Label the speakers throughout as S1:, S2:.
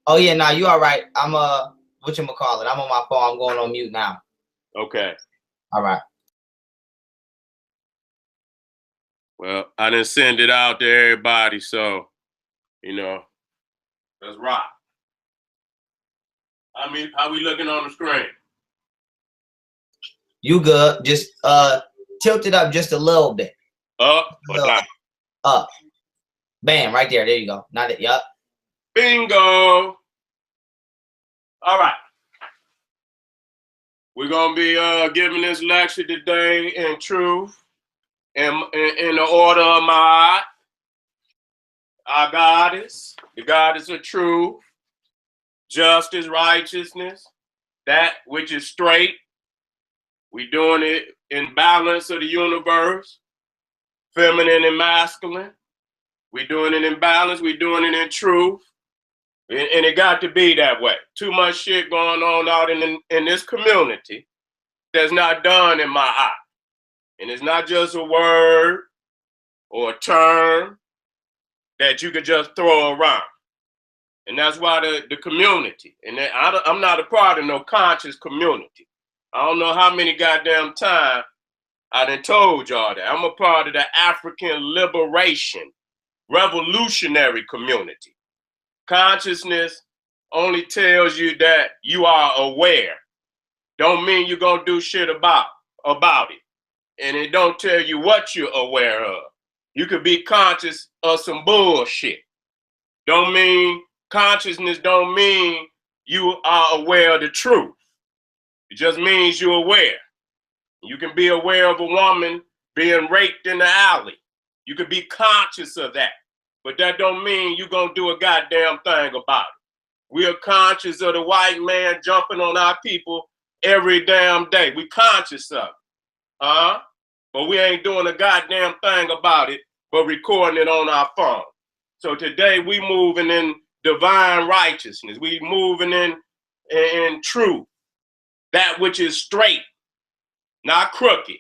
S1: Oh yeah, nah, you all right. I'm whatchamacallit? I'm on my phone. I'm going on mute now.
S2: Okay.
S1: All right.
S2: Well, I didn't send it out to everybody, so let's rock. How we looking on the screen?
S1: You good? Just tilt it up just a little bit.
S2: Up or down?
S1: Up. Bam, right there. There you go. Not it. Yup.
S2: Bingo. All right. We're gonna be giving this lecture today in truth, in the order of my our goddess, the goddess of truth, justice, righteousness, that which is straight. We doing it in balance of the universe, feminine and masculine. We doing it in balance. We doing it in truth, and it got to be that way. Too much shit going on out in this community that's not done in my eye, and it's not just a word or a term that you could just throw around. And that's why the community, and I'm not a part of no conscious community. I don't know how many goddamn times I done told y'all that. I'm a part of the African liberation, revolutionary community. Consciousness only tells you that you are aware. Don't mean you're gonna do shit about it. And it don't tell you what you're aware of. You could be conscious of some bullshit. Consciousness don't mean you are aware of the truth. It just means you're aware. You can be aware of a woman being raped in the alley. You can be conscious of that. But that don't mean you're going to do a goddamn thing about it. We are conscious of the white man jumping on our people every damn day. We conscious of it. But we ain't doing a goddamn thing about it, but recording it on our phone. So today we moving in divine righteousness. We moving in truth. That which is straight, not crooked.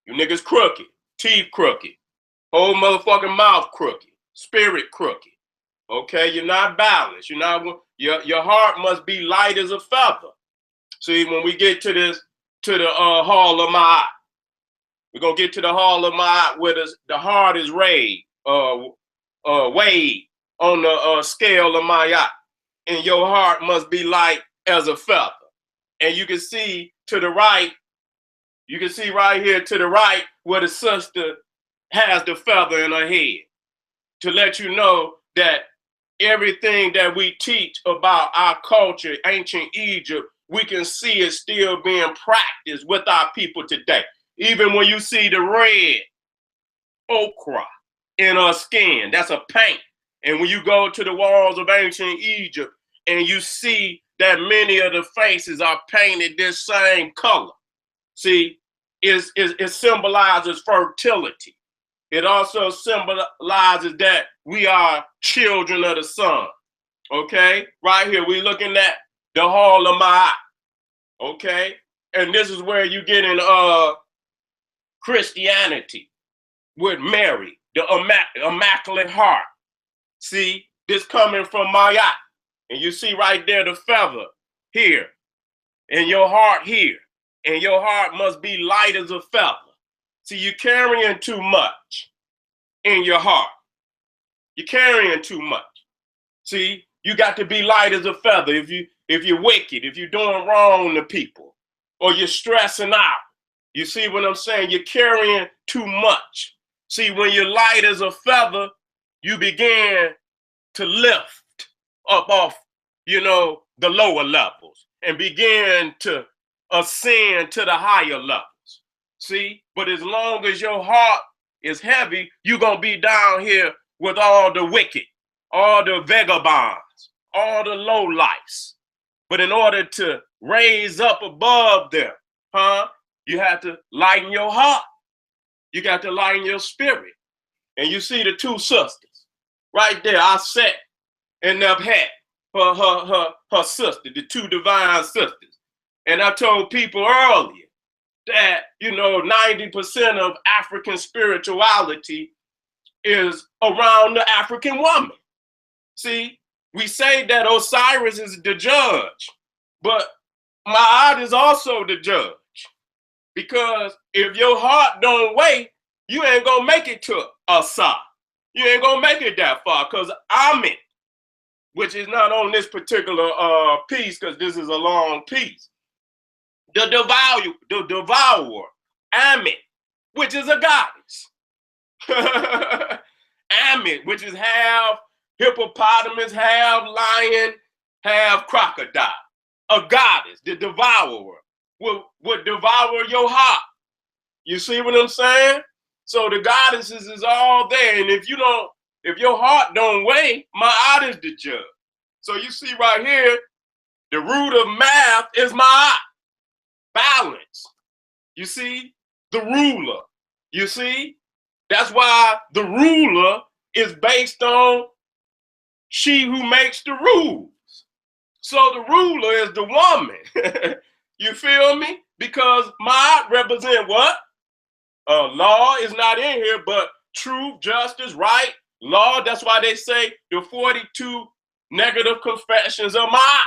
S2: You niggas crooked, teeth crooked, whole motherfucking mouth crooked, spirit crooked. Okay, you're not balanced. You're not. Your heart must be light as a feather. See, when we get to the hall of my, we're gonna get to the hall of my where the heart is weighed on the scale of my eye, and your heart must be light as a feather. And you can see to the right. You can see right here to the right where the sister has the feather in her head to let you know that everything that we teach about our culture, ancient Egypt, we can see it still being practiced with our people today. Even when you see the red ochre in her skin, that's a paint. And when you go to the walls of ancient Egypt and you see that many of the faces are painted this same color, see, it symbolizes fertility. It also symbolizes that we are children of the sun. Okay? Right here, we're looking at the hall of my eye. Okay? And this is where you get in Christianity with Mary, the Immaculate Heart. See, this coming from my eye. And you see right there the feather here, and your heart here. And your heart must be light as a feather. See, you're carrying too much in your heart. You're carrying too much. See, you got to be light as a feather. If you're wicked, if you're doing wrong to people, or you're stressing out, you see what I'm saying? You're carrying too much. See, when you're light as a feather, you begin to lift up off, the lower levels and begin to ascend to the higher levels. See, but as long as your heart is heavy, you're going to be down here with all the wicked, all the vagabonds, all the lowlifes. But in order to raise up above them, you have to lighten your heart. You got to lighten your spirit. And you see the two sisters right there. I sat in their hat, her sister, the two divine sisters. And I told people earlier that, 90% of African spirituality is around the African woman. See, We say that Osiris is the judge, but Ma'at is also the judge. Because if your heart don't weigh, you ain't gonna make it to Asa. You ain't gonna make it that far, because Amit, which is not on this particular piece, because this is a long piece. The devourer, Amit, which is a goddess. Amit, which is half hippopotamus, half lion, half crocodile. A goddess, the devourer, would devour your heart. You see what I'm saying? So the goddesses is all there. And if your heart don't weigh, Ma'at is the judge. So you see right here, the root of math is Ma'at. Balance. You see? The ruler. You see? That's why the ruler is based on she who makes the rules. So the ruler is the woman. You feel me? Because Ma'at represent what? Law is not in here, but truth, justice, right, law. That's why they say the 42 negative confessions of Ma'at.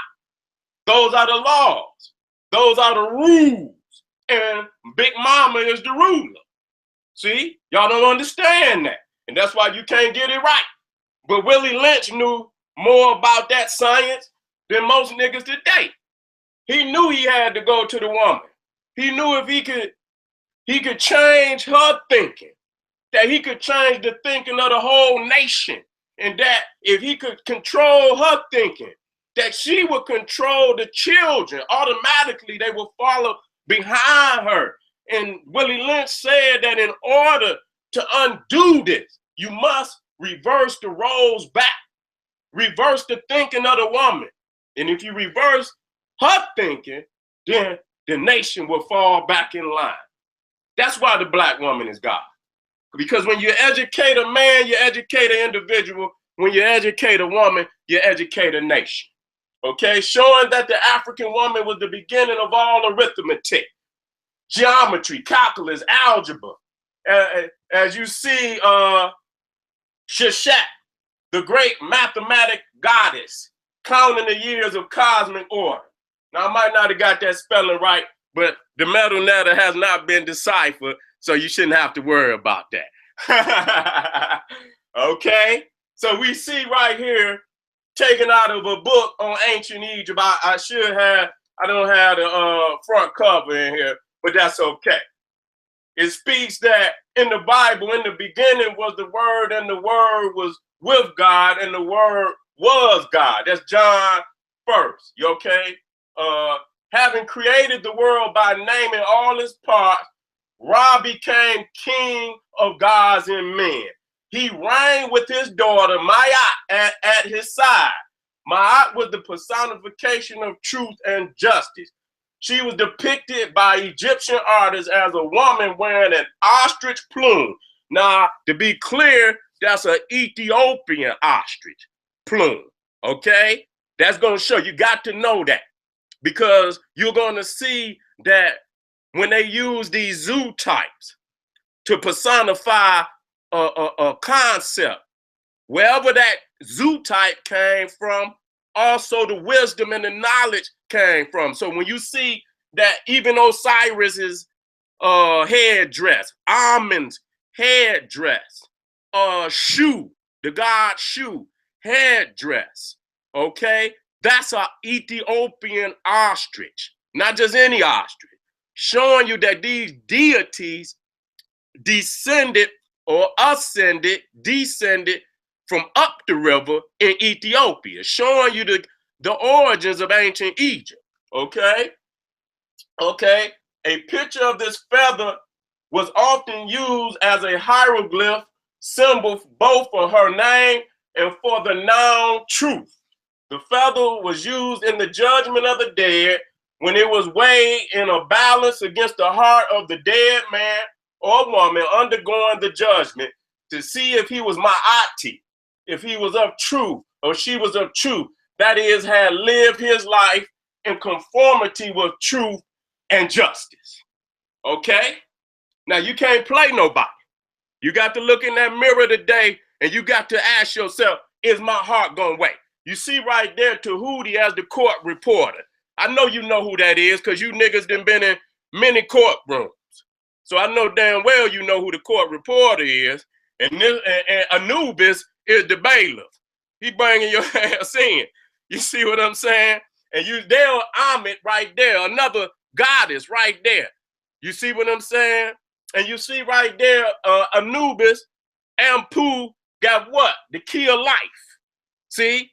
S2: Those are the laws. Those are the rules. And Big Mama is the ruler. See? Y'all don't understand that. And that's why you can't get it right. But Willie Lynch knew more about that science than most niggas today. He knew he had to go to the woman. He knew if he could change her thinking, that he could change the thinking of the whole nation, and that if he could control her thinking, that she would control the children. Automatically, they will follow behind her. And Willie Lynch said that in order to undo this, you must reverse the roles back, reverse the thinking of the woman. And if you reverse her thinking, then the nation will fall back in line. That's why the black woman is God. Because when you educate a man, you educate an individual. When you educate a woman, you educate a nation. Okay, showing that the African woman was the beginning of all arithmetic, geometry, calculus, algebra. As you see, Sheshet, the great mathematic goddess, counting the years of cosmic order. Now, I might not have got that spelling right, but the metal letter has not been deciphered, so you shouldn't have to worry about that. Okay, so we see right here, taken out of a book on ancient Egypt. I don't have the front cover in here, but that's okay. It speaks that in the Bible, in the beginning was the Word, and the Word was with God, and the Word was God. That's John 1st. You okay? Having created the world by naming all its parts, Ra became king of gods and men. He reigned with his daughter, Ma'at, at his side. Ma'at was the personification of truth and justice. She was depicted by Egyptian artists as a woman wearing an ostrich plume. Now, to be clear, that's an Ethiopian ostrich plume, okay? That's going to show, you got to know that, because you're going to see that when they use these zoo types to personify a concept, wherever that zoo type came from, also the wisdom and the knowledge came from. So when you see that even Osiris's headdress, Amun's headdress, Shu, the god Shu headdress, okay, that's an Ethiopian ostrich, not just any ostrich, showing you that these deities descended from up the river in Ethiopia, showing you the origins of ancient Egypt, okay? Okay, a picture of this feather was often used as a hieroglyph symbol both for her name and for the noun truth. The feather was used in the judgment of the dead when it was weighed in a balance against the heart of the dead man or woman undergoing the judgment to see if he was Ma'ati, if he was of truth or she was of truth, that is, had lived his life in conformity with truth and justice. Okay? Now, you can't play nobody. You got to look in that mirror today and you got to ask yourself, is my heart going to weigh? You see right there Tahuti as the court reporter. I know you know who that is because you niggas done been in many courtrooms. So I know damn well you know who the court reporter is. And Anubis is the bailiff. He bringing your ass in. You see what I'm saying? And you there, Amit right there, another goddess right there. You see what I'm saying? And you see right there, Anubis, Ampu got what? The key of life. See?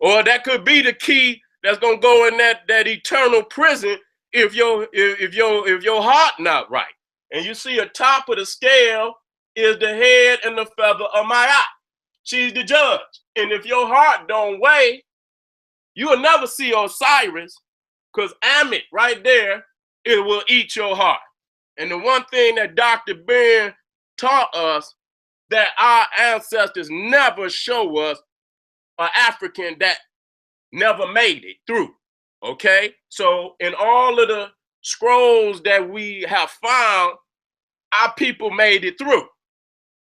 S2: Or that could be the key that's gonna go in that eternal prison if your heart not right. And you see atop of the scale is the head and the feather of Ma'at. She's the judge. And if your heart don't weigh, you will never see Osiris, because Amit right there, it will eat your heart. And the one thing that Dr. Ben taught us, that our ancestors never show us an African that never made it through, okay? So in all of the scrolls that we have found, our people made it through.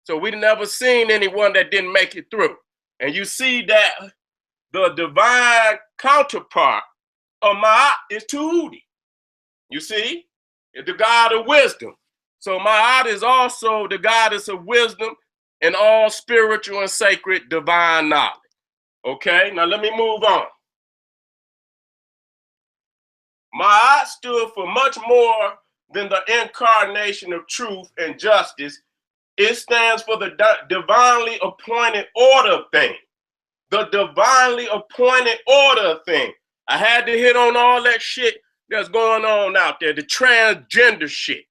S2: So we never seen anyone that didn't make it through. And you see that the divine counterpart of Ma'at is Tahuti. You see? It's the god of wisdom. So Ma'at is also the goddess of wisdom and all spiritual and sacred divine knowledge. Okay, now let me move on. Ma'at stood for much more than the incarnation of truth and justice. It stands for the divinely appointed order of things. The divinely appointed order of things. I had to hit on all that shit that's going on out there, the transgender shit.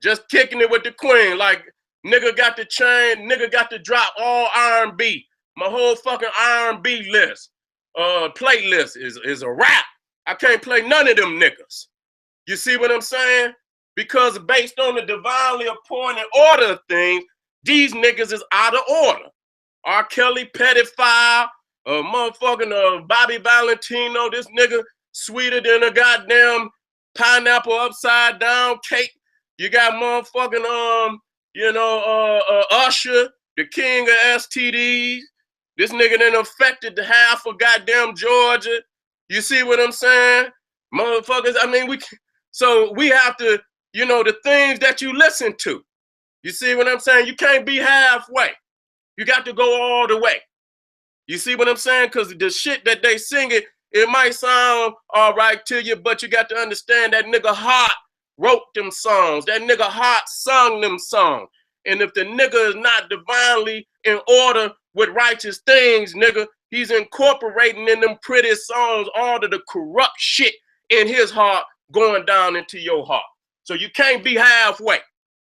S2: Just kicking it with the queen, like nigga got the chain, nigga got to drop all R&B. My whole fucking R&B list, playlist is a rap. I can't play none of them niggas. You see what I'm saying? Because based on the divinely appointed order of things, these niggas is out of order. R. Kelly, pedophile, motherfucking Bobby Valentino, this nigga sweeter than a goddamn pineapple upside down cake. You got motherfucking Usher, the king of STDs. This nigga done affected the half of goddamn Georgia. You see what I'm saying? Motherfuckers, I mean, so we have to, the things that you listen to. You see what I'm saying? You can't be halfway. You got to go all the way. You see what I'm saying? Because the shit that they sing it might sound all right to you, but you got to understand that nigga Hart wrote them songs. That nigga Hart sung them songs. And if the nigga is not divinely in order with righteous things, nigga, he's incorporating in them pretty songs all of the corrupt shit in his heart going down into your heart. So you can't be halfway.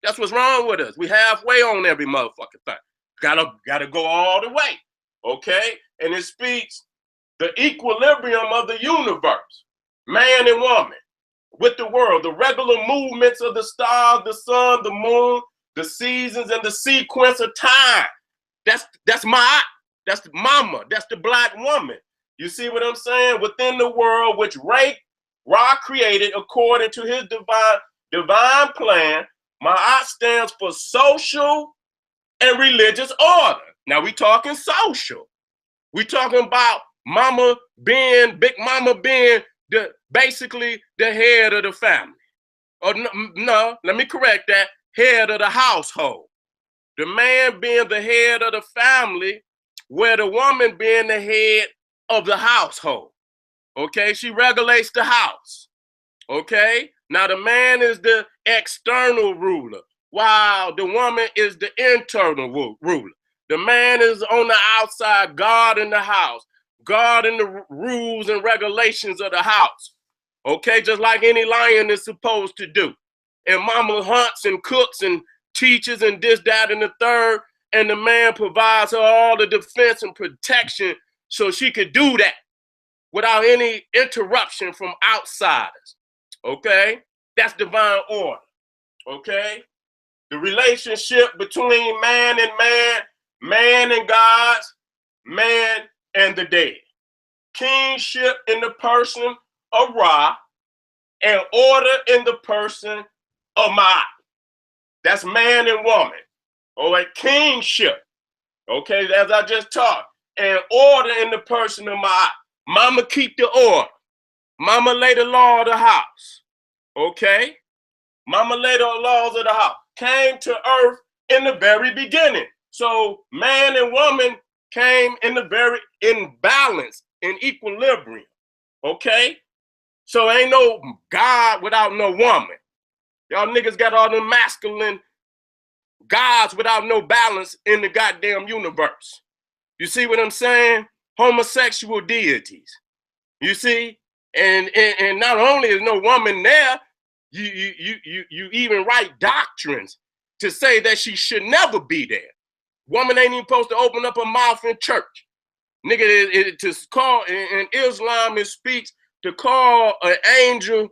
S2: That's what's wrong with us. We halfway on every motherfucking thing. Gotta go all the way. Okay? And it speaks the equilibrium of the universe, man and woman, with the world, the regular movements of the stars, the sun, the moon, the seasons, and the sequence of time. That's that's the mama, that's the black woman. You see what I'm saying? Within the world which Ra created according to his divine plan, Ma'at stands for social and religious order. Now we talking social. We talking about Big Mama being basically the head of the family. Or no, let me correct that, head of the household. The man being the head of the family, where the woman being the head of the household. Okay, she regulates the house. Okay, now the man is the external ruler, while the woman is the internal ruler. The man is on the outside, guarding the house, guarding the rules and regulations of the house. Okay, just like any lion is supposed to do. And mama hunts and cooks and teaches and this, that, and the third, and the man provides her all the defense and protection so she could do that without any interruption from outsiders. Okay, that's divine order. Okay, the relationship between man and man, man and gods, man and the dead. Kingship in the person of Ra, and order in the person of Ma'at. That's man and woman. Or a kingship. Okay, as I just taught. and order in the person of my. Mama keep the order. Mama lay the law of the house. Okay? Mama lay the laws of the house. Came to earth in the very beginning. So man and woman came in balance, in equilibrium. Okay? So ain't no God without no woman. Y'all niggas got all the masculine gods without no balance in the goddamn universe. You see what I'm saying? Homosexual deities. You see? And not only is no woman there, you even write doctrines to say that she should never be there. Woman ain't even supposed to open up her mouth in church. Nigga, to call in Islam, it speaks to call an angel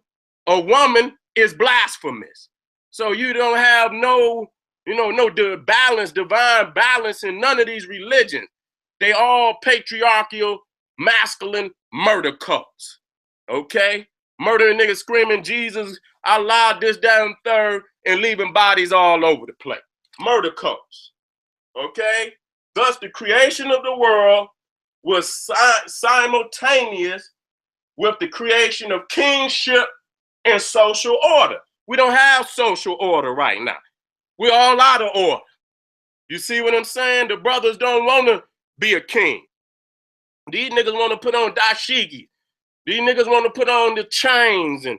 S2: a woman is blasphemous. So you don't have no balance, divine balance in none of these religions. They all patriarchal, masculine murder cults. Okay? Murdering niggas screaming Jesus, Allah, this, that, and third, and leaving bodies all over the place. Murder cults. Okay? Thus, the creation of the world was simultaneous with the creation of kingship and social order. We don't have social order right now. We're all out of order. You see what I'm saying? The brothers don't want to be a king. These niggas want to put on dashiki. These niggas want to put on the chains and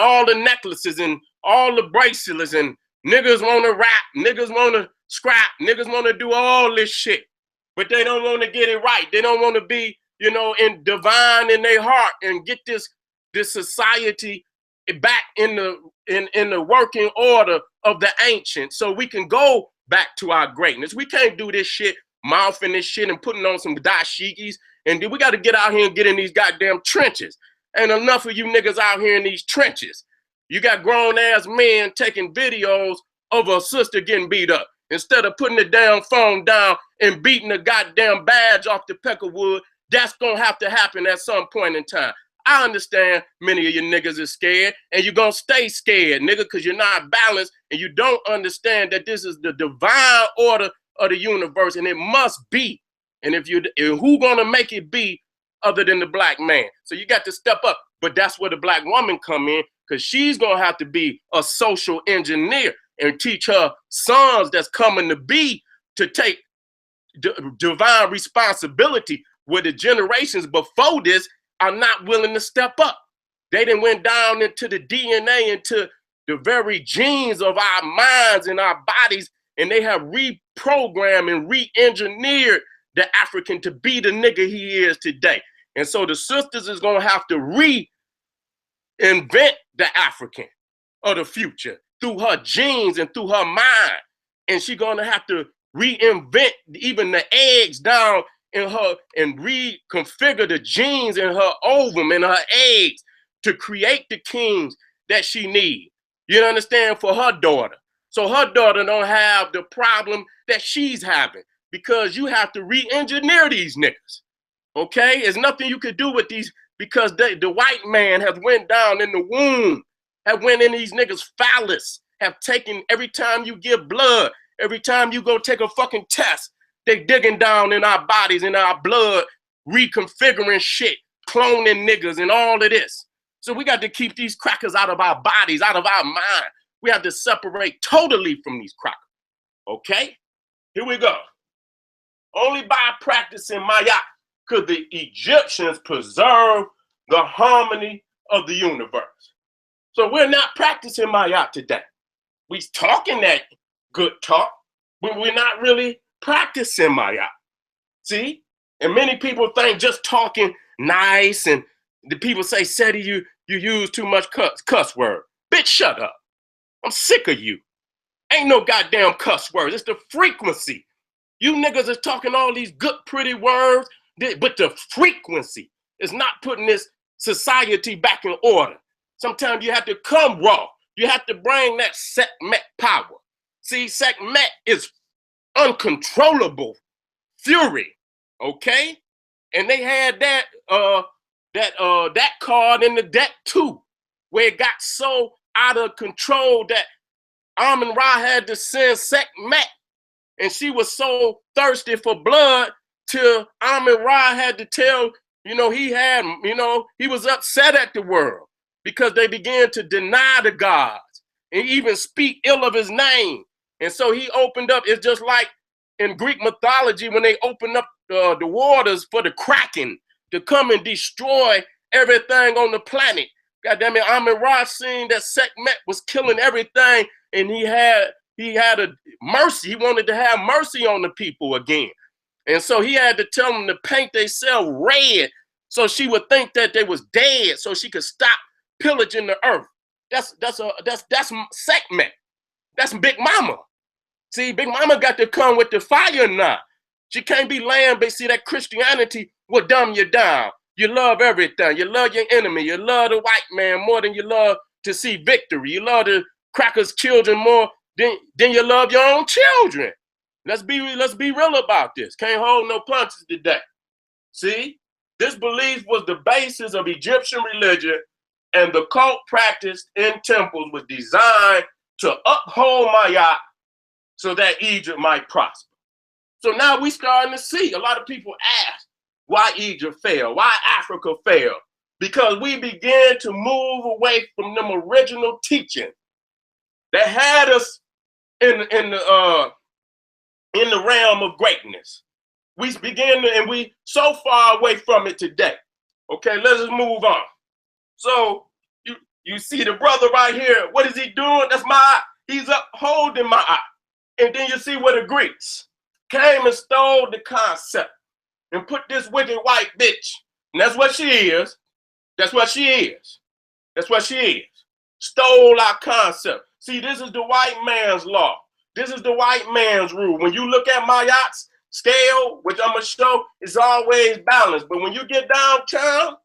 S2: all the necklaces and all the bracelets, and niggas want to rap, niggas want to scrap, niggas want to do all this shit. But they don't want to get it right. They don't want to be, in divine in their heart and get this society back in the working order of the ancient, so we can go back to our greatness. We can't do this shit, mouthing this shit and putting on some dashikis. And then we got to get out here and get in these goddamn trenches. Ain't enough of you niggas out here in these trenches. You got grown ass men taking videos of a sister getting beat up. Instead of putting the damn phone down and beating the goddamn badge off the peckerwood, that's gonna have to happen at some point in time. I understand many of you niggas are scared, and you're gonna stay scared, nigga, because you're not balanced and you don't understand that this is the divine order of the universe, and it must be. And who gonna make it be other than the black man? So you got to step up. But that's where the black woman come in, because she's gonna have to be a social engineer and teach her sons that's coming to be to take divine responsibility, where the generations before this are not willing to step up. They done went down into the DNA, into the very genes of our minds and our bodies, and they have reprogrammed and re-engineered the African to be the nigga he is today. And so the sisters is gonna have to reinvent the African of the future through her genes and through her mind. And she's gonna have to reinvent even the eggs down in her and reconfigure the genes in her ovum and her eggs to create the kings that she needs. You understand? For her daughter. So her daughter don't have the problem that she's having, because you have to re-engineer these niggas. Okay? There's nothing you could do with these, because the white man has went down in the womb, have went in these niggas' phallus, have taken, every time you give blood, every time you go take a fucking test, they digging down in our bodies, in our blood, reconfiguring shit, cloning niggas and all of this. So we got to keep these crackers out of our bodies, out of our mind. We have to separate totally from these crackers. Okay? Here we go. Only by practicing Maya could the Egyptians preserve the harmony of the universe. So we're not practicing Maya today. We talking that good talk, but we're not really practicing Maya. See? And many people think just talking nice, and the people say, Seti, you use too much cuss word. Bitch, shut up. I'm sick of you. Ain't no goddamn cuss words. It's the frequency. You niggas is talking all these good, pretty words, but the frequency is not putting this society back in order. Sometimes you have to come raw. You have to bring that Sekhmet power. See, Sekhmet is uncontrollable fury, okay? And they had that card in the deck too, where it got so out of control that Amun-Ra had to send Sekhmet, and she was so thirsty for blood till Amun-Ra had to tell, he was upset at the world because they began to deny the gods and even speak ill of his name. And so he opened up. It's just like in Greek mythology when they opened up the waters for the Kraken to come and destroy everything on the planet. God damn it, Amun-Ra seen that Sekhmet was killing everything, and he had a mercy. He wanted to have mercy on the people again. And so he had to tell them to paint themselves red so she would think that they was dead so she could stop pillaging the earth. That's Sekhmet. That's Big Mama. See, Big Mama got to come with the fire now. She can't be land-based. See, that Christianity will dumb you down. You love everything. You love your enemy. You love the white man more than you love to see victory. You love the crackers' children more than you love your own children. Let's be real about this. Can't hold no punches today. See, this belief was the basis of Egyptian religion, and the cult practiced in temples was designed to uphold Ma'at so that Egypt might prosper. So now we starting to see a lot of people ask why Egypt failed, why Africa failed, because we began to move away from them original teaching that had us in the realm of greatness. We began to, and we so far away from it today. Okay, let's just move on. So you see the brother right here. What is he doing? That's Ma'at. He's upholding Ma'at. And then you see where the Greeks came and stole the concept and put this wicked white bitch. And that's what she is. That's what she is. That's what she is. Stole our concept. See, this is the white man's law. This is the white man's rule. When you look at Ma'at's scale, which I'm going to show, it's always balanced. But when you get downtown,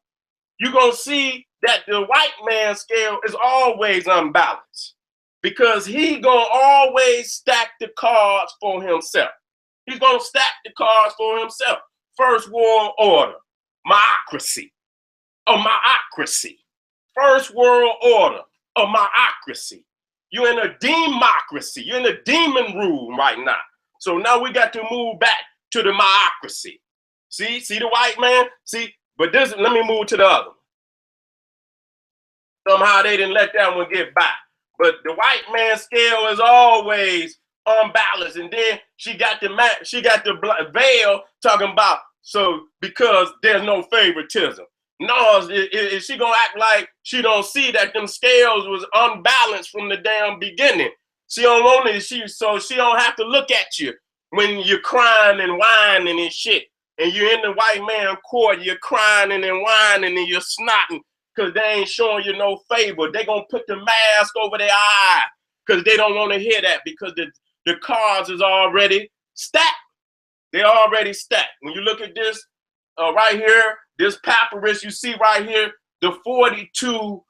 S2: you're going to see that the white man's scale is always unbalanced because he going to always stack the cards for himself. He's going to stack the cards for himself. First world order, Ma'ocracy, a Ma'ocracy. First world order, a Ma'ocracy. You're in a democracy. You're in a demon rule right now. So now we got to move back to the Ma'ocracy. See the white man? See, but this, let me move to the other one. Somehow they didn't let that one get by. But the white man scale is always unbalanced. And then she got the veil talking about, so because there's no favoritism. No, is she gonna act like she don't see that them scales was unbalanced from the damn beginning? She don't want it, so she don't have to look at you when you're crying and whining and shit. And you're in the white man court, you're crying and whining and you're snotting because they ain't showing you no favor. They gonna put the mask over their eye because they don't want to hear that because the cards is already stacked. They're already stacked. When you look at this right here, this papyrus, you see right here, the 42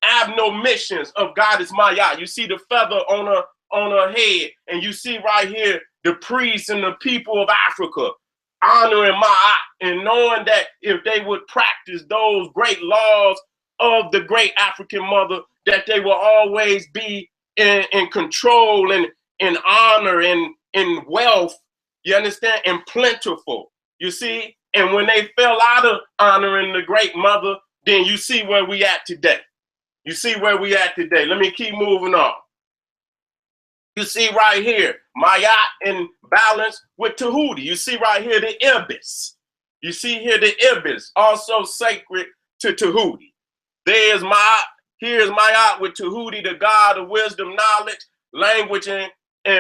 S2: abnomissions of Goddess Ma'at. You see the feather on her head, and you see right here the priests and the people of Africa honoring Ma'at and knowing that if they would practice those great laws of the great African mother, that they will always be in control and in honor and in wealth, you understand, and plentiful, you see? And when they fell out of honoring the great mother, then you see where we at today. You see where we at today. Let me keep moving on. You see right here, Ma'at in balance with Tahuti. You see right here the Ibis. You see here the Ibis, also sacred to Tahuti. There's Ma'at. Here's Ma'at with Tahuti, the god of wisdom, knowledge, language, and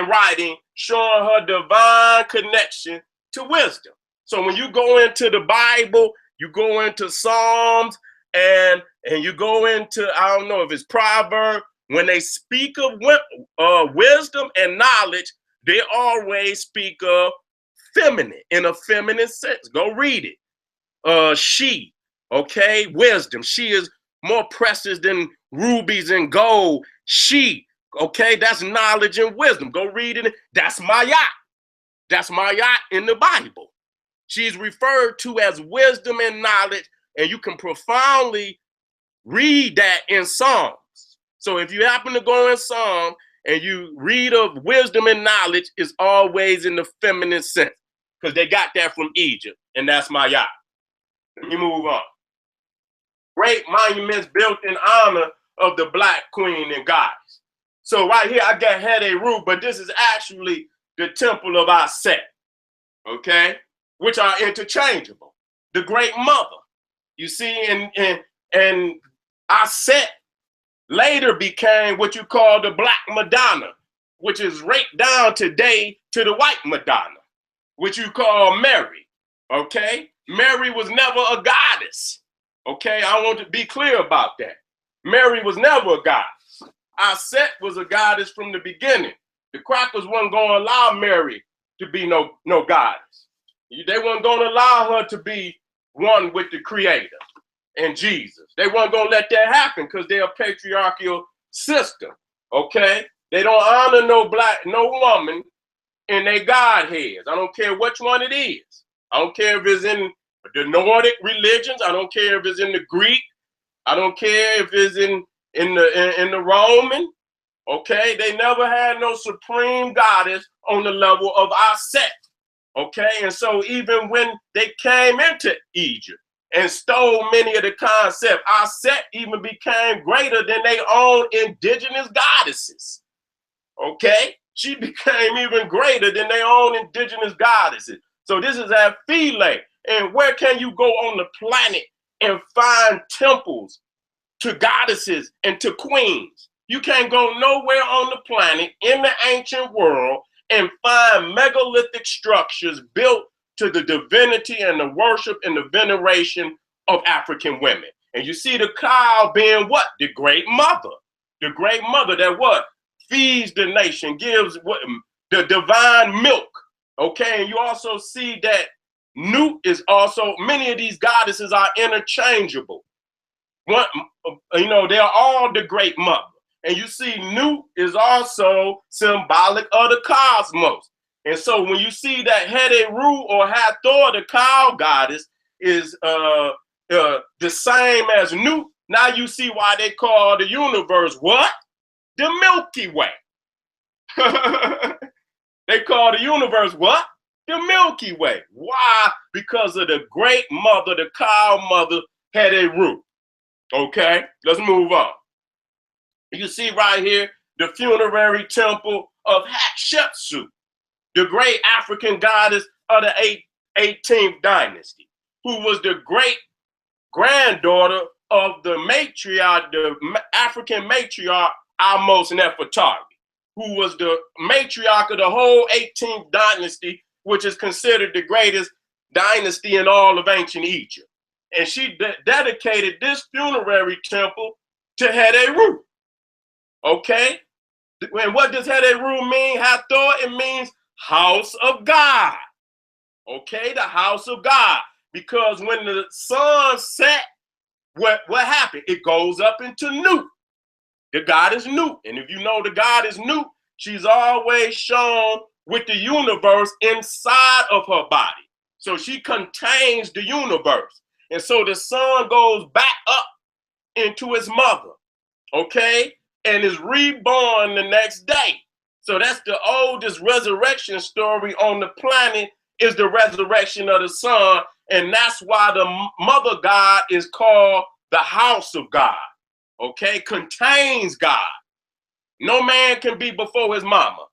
S2: writing, showing her divine connection to wisdom. So when you go into the Bible, you go into Psalms, and you go into, I don't know if it's Proverbs, when they speak of wisdom and knowledge, they always speak of feminine, in a feminine sense. Go read it. She, okay, wisdom. She is more precious than rubies and gold. She, okay, that's knowledge and wisdom. Go read it. That's Ma'at. That's Ma'at in the Bible. She's referred to as wisdom and knowledge, and you can profoundly read that in Psalms. So if you happen to go in Psalm and you read of wisdom and knowledge, it's always in the feminine sense. because they got that from Egypt, and that's my yacht. Let me move on. Great monuments built in honor of the Black queen and goddess. So right here, I got Heru, but this is actually the temple of our Set, okay, which are interchangeable. The Great Mother, you see, and our Set later became what you call the Black Madonna, which is right down today to the White Madonna, which you call Mary, okay? Mary was never a goddess, okay? I want to be clear about that. Mary was never a goddess. Our Set was a goddess from the beginning. The crackers weren't going to allow Mary to be no goddess. They weren't going to allow her to be one with the Creator and Jesus. They weren't going to let that happen because they're a patriarchal system, okay? They don't honor no woman in their godheads. I don't care which one it is. I don't care if it's in the Nordic religions. I don't care if it's in the Greek. I don't care if it's in the Roman. Okay, they never had no supreme goddess on the level of our Set. Okay, and so even when they came into Egypt and stole many of the concepts, our Set even became greater than their own indigenous goddesses. Okay, she became even greater than their own indigenous goddesses. So this is at Philae. And where can you go on the planet and find temples to goddesses and to queens? You can't go nowhere on the planet in the ancient world and find megalithic structures built to the divinity and the worship and the veneration of African women. And you see the cow being what? The Great Mother. The Great Mother that what? Feeds the nation, gives what? The divine milk. Okay, and you also see that Nut is also, many of these goddesses are interchangeable. One, they're all the Great Mother. And you see Nut is also symbolic of the cosmos. And so when you see that Heru or Hathor, the cow goddess, is the same as Nut, now you see why they call the universe what? The Milky Way. They call the universe what? The Milky Way. Why? Because of the Great Mother, the cow mother, Heru. Okay, let's move on. You see right here, the funerary temple of Hatshepsut, the great African goddess of the 18th dynasty, who was the great granddaughter of the matriarch, the African matriarch, Amos Nefertari, who was the matriarch of the whole 18th dynasty, which is considered the greatest dynasty in all of ancient Egypt. And she dedicated this funerary temple to Heru. Okay? And what does Heru mean? Hathor, it means house of God. Okay, the house of God. Because when the sun set, what happened? It goes up into Nut. The goddess Nut. And if you know the goddess Nut, she's always shown with the universe inside of her body. So she contains the universe. And so the sun goes back up into its mother, okay, and is reborn the next day. So that's the oldest resurrection story on the planet, is the resurrection of the sun. And that's why the mother God is called the house of God, okay, contains God. No man can be before his mama,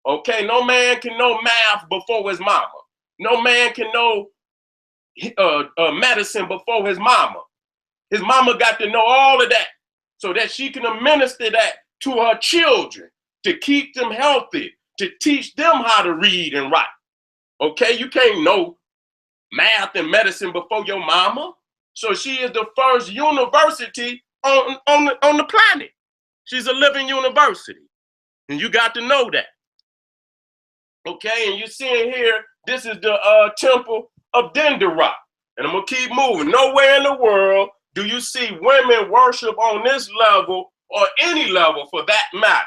S2: okay? No man can know math before his mama. No man can know medicine before his mama. His mama got to know all of that so that she can administer that to her children, to keep them healthy, to teach them how to read and write. Okay, you can't know math and medicine before your mama. So she is the first university on the planet. She's a living university. And you got to know that. Okay, and you're seeing here, this is the temple of Dendera. And I'm going to keep moving. Nowhere in the world do you see women worship on this level or any level for that matter.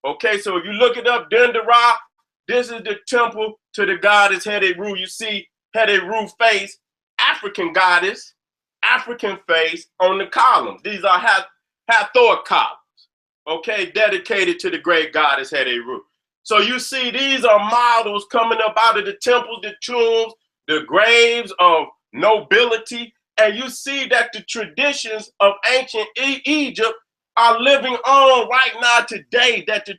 S2: Okay, so if you look it up, Dendera, this is the temple to the goddess Heru. You see Heru face, African goddess, African face on the columns. These are Hathor columns, okay, dedicated to the great goddess Heru. So you see, these are models coming up out of the temples, the tombs, the graves of nobility. And you see that the traditions of ancient Egypt are living on right now today, that the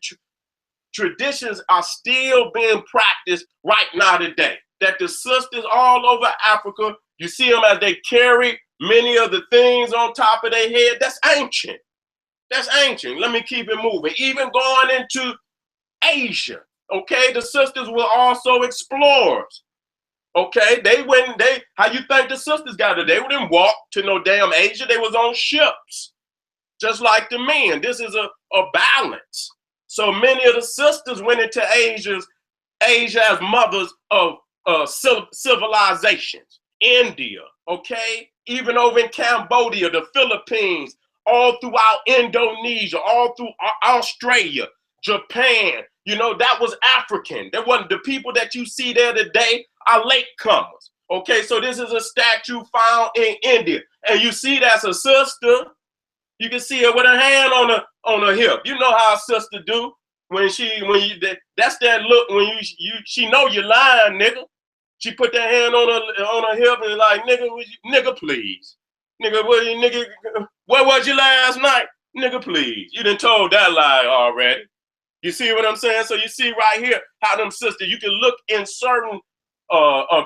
S2: traditions are still being practiced right now today. That the sisters all over Africa, you see them as they carry many of the things on top of their head. That's ancient. That's ancient. Let me keep it moving. Even going into Asia, okay, the sisters were also explorers. Okay, how you think the sisters got it? They didn't walk to no damn Asia. They was on ships, just like the men. This is a balance. So many of the sisters went into Asia as mothers of civilizations. India, okay, even over in Cambodia, the Philippines, all throughout Indonesia, all through Australia, Japan. You know, that was African. That wasn't the people that you see there today are latecomers. Okay, so this is a statue found in India, and you see that's a sister. You can see her with her hand on her hip. You know how a sister do that's that look when she know you're lying, nigga. She put that hand on her hip and like, nigga, please, nigga, where was you last night, nigga, please? You done told that lie already. You see what I'm saying? So you see right here how them sisters. You can look in certain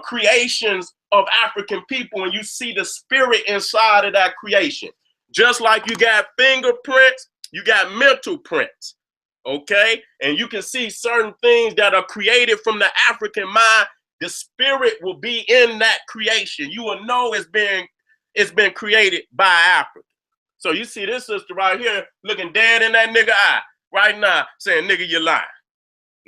S2: creations of African people and you see the spirit inside of that creation. Just like you got fingerprints, you got mental prints, okay? And you can see certain things that are created from the African mind. The spirit will be in that creation. You will know it's been created by Africa. So you see this sister right here looking dead in that nigga eye right now saying, nigga, you lying.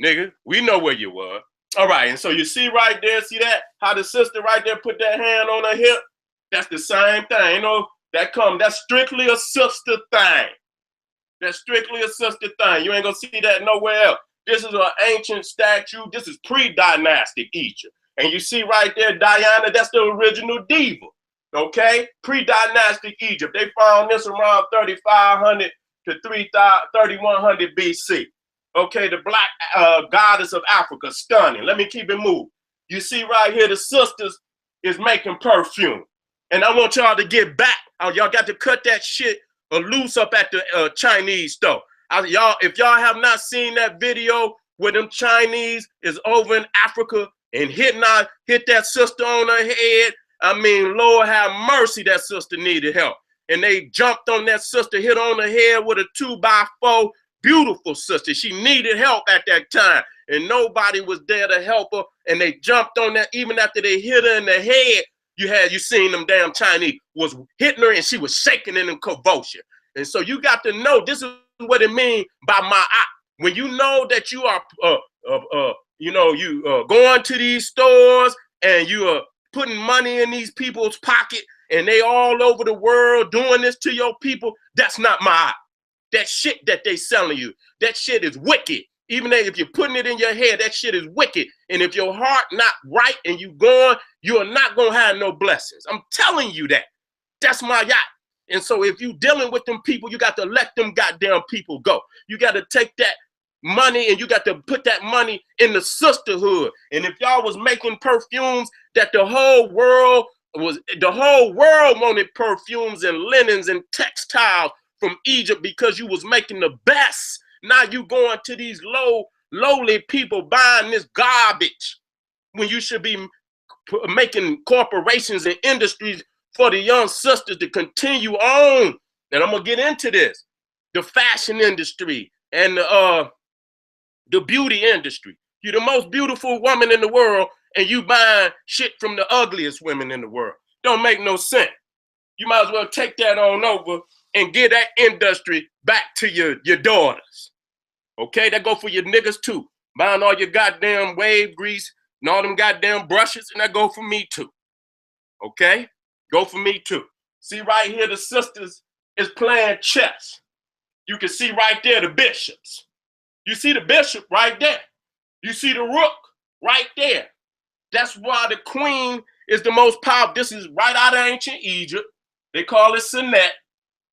S2: Nigga, we know where you were. All right, and so you see right there, see that? How the sister right there put that hand on her hip? That's the same thing, you know? That's strictly a sister thing. That's strictly a sister thing. You ain't gonna see that nowhere else. This is an ancient statue. This is pre-dynastic Egypt. And you see right there, Diana, that's the original diva. Okay? Pre-dynastic Egypt. They found this around 3500 to 3100 BC. Okay, the black goddess of Africa, stunning. Let me keep it moving. You see right here, the sisters is making perfume. And I want y'all to get back. Y'all got to cut that shit loose up at the Chinese store. If y'all have not seen that video where them Chinese is over in Africa and hit that sister on her head, I mean, Lord have mercy, that sister needed help. And they jumped on that sister, hit on her head with a 2x4. Beautiful sister. She needed help at that time. And nobody was there to help her. And they jumped on that even after they hit her in the head. You seen them damn Chinese was hitting her and she was shaking in a convulsion. And so you got to know this is what it means by my eye. When you know that you are, going to these stores and you are putting money in these people's pocket and they all over the world doing this to your people, that's not my eye. That shit that they selling you, that shit is wicked. Even if you're putting it in your head, that shit is wicked. And if your heart not right and you are not going to have no blessings. I'm telling you that. That's my yacht. And so if you dealing with them people, you got to let them goddamn people go. You got to take that money and you got to put that money in the sisterhood. And if y'all was making perfumes that the whole world wanted perfumes and linens and textiles from Egypt because you was making the best. Now you going to these lowly people buying this garbage when you should be making corporations and industries for the young sisters to continue on. And I'm gonna get into this. The fashion industry and the beauty industry. You're the most beautiful woman in the world and you buying shit from the ugliest women in the world. Don't make no sense. You might as well take that on over and get that industry back to your daughters. Okay, that go for your niggas too. Buying all your goddamn wave grease and all them goddamn brushes, and that go for me too. Okay, go for me too. See right here, the sisters is playing chess. You can see right there the bishops. You see the bishop right there. You see the rook right there. That's why the queen is the most powerful. This is right out of ancient Egypt. They call it Senet.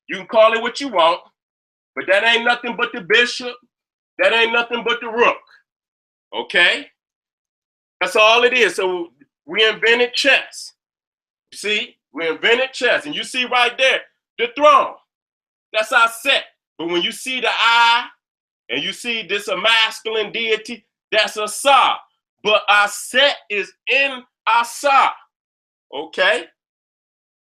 S2: You can call it what you want, but that ain't nothing but the bishop. That ain't nothing but the rook. Okay? That's all it is. So we invented chess. See? We invented chess. And you see right there, the throne. That's our set. But when you see the eye and you see this a masculine deity, that's a Sa. But our set is in our Sa. Okay?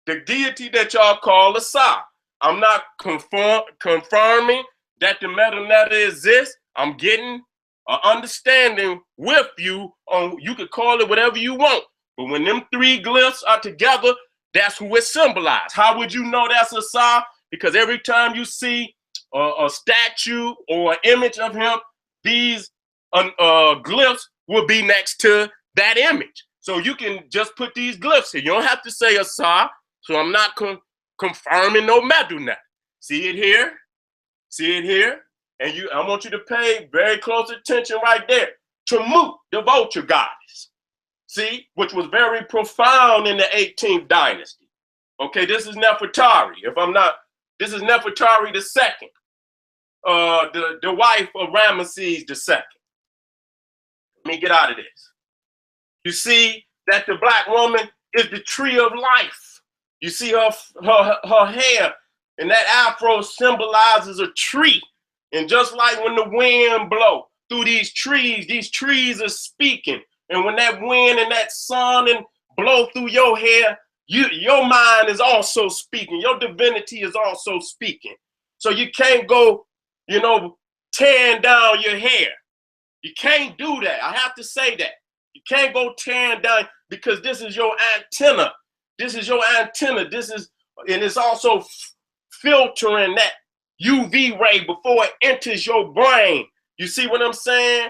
S2: The deity that y'all call a Sa. I'm not confirming that the meta netta exists. I'm getting an understanding with you on, you could call it whatever you want. But when them three glyphs are together, that's who it symbolizes. How would you know that's a Sa? Because every time you see a statue or an image of him, these glyphs will be next to that image. So you can just put these glyphs here. You don't have to say a Sa. So I'm not confirming no Meduna. See it here? See it here? And I want you to pay very close attention right there. Tumut, the vulture goddess. See? Which was very profound in the 18th dynasty. Okay, this is Nefertari. This is Nefertari the second. The wife of Ramesses the second. Let me get out of this. You see that the black woman is the tree of life. You see her hair, and that afro symbolizes a tree. And just like when the wind blows through these trees are speaking. And when that wind and that sun and blow through your hair, your mind is also speaking. Your divinity is also speaking. So you can't go, tearing down your hair. You can't do that. I have to say that. You can't go tearing down, because this is your antenna. This is your antenna. And it's also filtering that UV ray before it enters your brain. You see what I'm saying?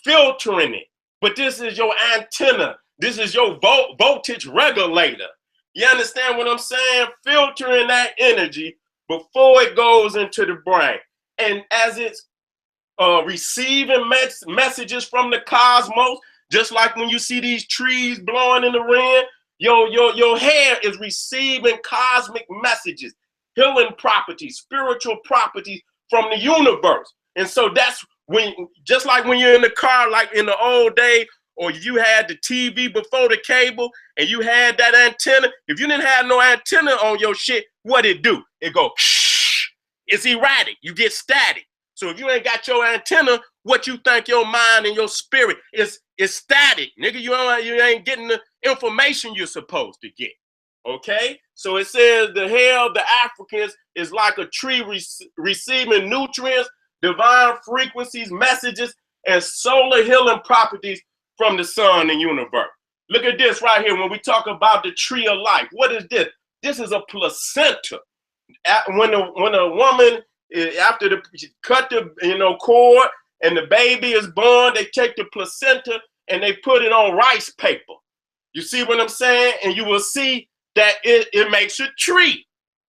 S2: Filtering it. But this is your antenna. This is your voltage regulator. You understand what I'm saying? Filtering that energy before it goes into the brain. And as it's receiving messages from the cosmos, just like when you see these trees blowing in the wind, your hair is receiving cosmic messages, healing properties, spiritual properties from the universe. And so that's when, just like when you're in the car, like in the old day, or you had the TV before the cable and you had that antenna. If you didn't have no antenna on your shit, what it do? It go shh. It's erratic. You get static. So if you ain't got your antenna, what you think your mind and your spirit is static. Nigga, you ain't getting the information you're supposed to get. Okay? So it says the hair of the Africans is like a tree receiving nutrients, divine frequencies, messages, and solar healing properties from the sun and universe. Look at this right here. When we talk about the tree of life, what is this? This is a placenta. When a woman, after she cut the cord and the baby is born, they take the placenta and they put it on rice paper. You see what I'm saying? And you will see that it makes a tree.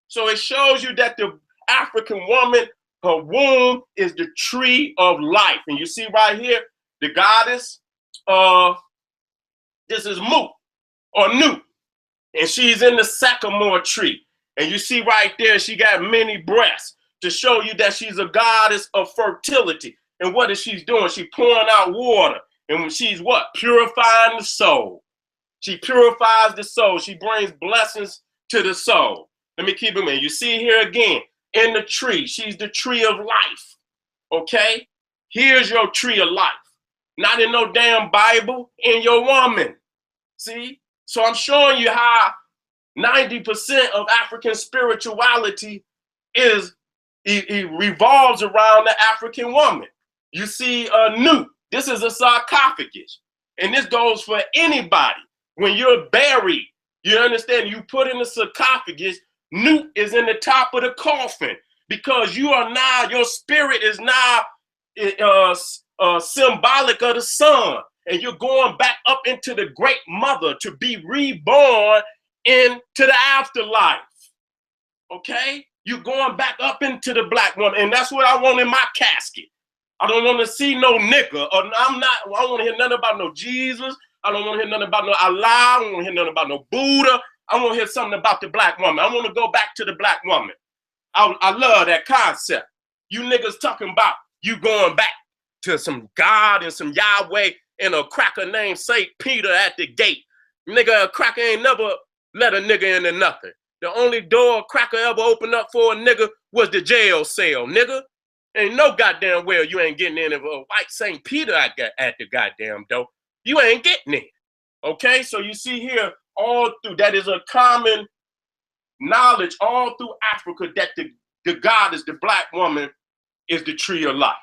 S2: So it shows you that the African woman, her womb is the tree of life. And you see right here, the goddess, this is Mu or Nu, and she's in the sycamore tree. And you see right there, she got many breasts to show you that she's a goddess of fertility. And what is she doing? She pouring out water. And when she's what? Purifying the soul. She purifies the soul. She brings blessings to the soul. Let me keep it in. You see here again, in the tree, she's the tree of life. Okay? Here's your tree of life. Not in no damn Bible, in your woman. See? So I'm showing you how 90% of African spirituality it revolves around the African woman. You see Nu. This is a sarcophagus. And this goes for anybody. When you're buried, you understand, you put in the sarcophagus, Nu is in the top of the coffin, because your spirit is now symbolic of the sun, and you're going back up into the great mother to be reborn into the afterlife. Okay? You're going back up into the black woman, and that's what I want in my casket. I don't want to see no nigga, or I don't want to hear nothing about no Jesus. I don't want to hear nothing about no Allah. I don't want to hear nothing about no Buddha. I want to hear something about the black woman. I want to go back to the black woman. I love that concept. You niggas talking about you going back. to some God and some Yahweh and a cracker named St. Peter at the gate. Nigga, a cracker ain't never let a nigga into nothing. The only door a cracker ever opened up for a nigga was the jail cell, nigga. Ain't no goddamn well you ain't getting in if a white St. Peter at the goddamn door. You ain't getting in. Okay, so you see here all through, that is a common knowledge all through Africa that the goddess, the black woman, is the tree of life.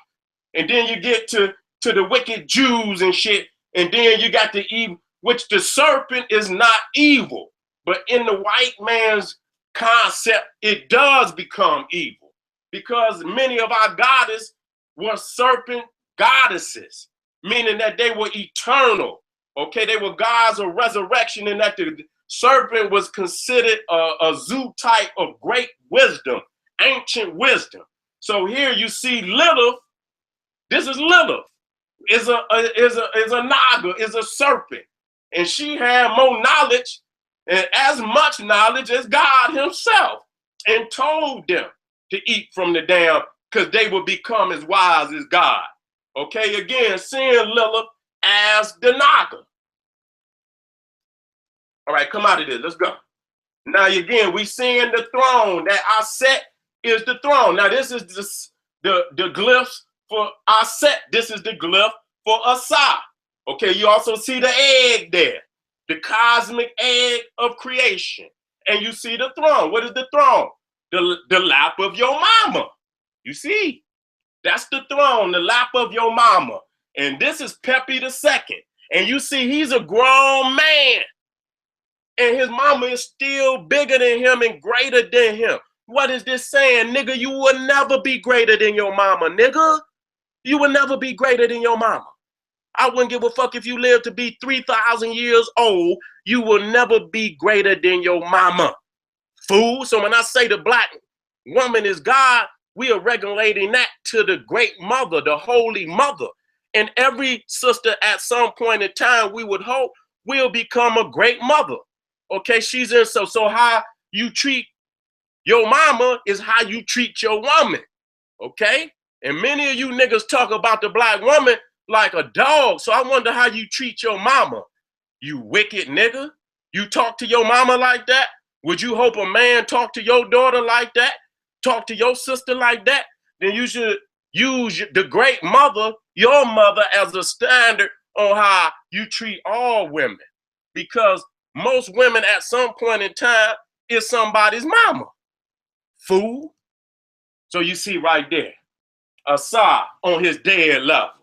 S2: And then you get to the wicked Jews and shit, and then you got the evil, which the serpent is not evil. But in the white man's concept, it does become evil because many of our goddesses were serpent goddesses, meaning that they were eternal. Okay, they were gods of resurrection, and that the serpent was considered a zoo type of great wisdom, ancient wisdom. So here you see Lilith. This is Lilith. Is a naga, is a serpent, and she had more knowledge and as much knowledge as God himself, and told them to eat from the damn, because they would become as wise as God. Okay, again, seeing Lilith as the naga. All right, come out of this. Let's go. Now again, we seeing the throne. That Aset is the throne. Now this is the glyphs for Aset. This is the glyph for Asa. Okay, you also see the egg there, the cosmic egg of creation. And you see the throne. What is the throne? The lap of your mama. You see, that's the throne, the lap of your mama. And this is Pepi II. And you see, he's a grown man. And his mama is still bigger than him and greater than him. What is this saying, nigga? You will never be greater than your mama, nigga. You will never be greater than your mama. I wouldn't give a fuck if you live to be 3,000 years old. You will never be greater than your mama, fool. So when I say the black woman is God, we are regulating that to the great mother, the holy mother. And every sister at some point in time, we would hope, will become a great mother. Okay, she's in, so how you treat your mama is how you treat your woman. Okay? And many of you niggas talk about the black woman like a dog. So I wonder how you treat your mama. You wicked nigga. You talk to your mama like that? Would you hope a man talk to your daughter like that? Talk to your sister like that? Then you should use the great mother, your mother, as a standard on how you treat all women. Because most women at some point in time is somebody's mama. Fool. So you see right there, Asa on his dead level.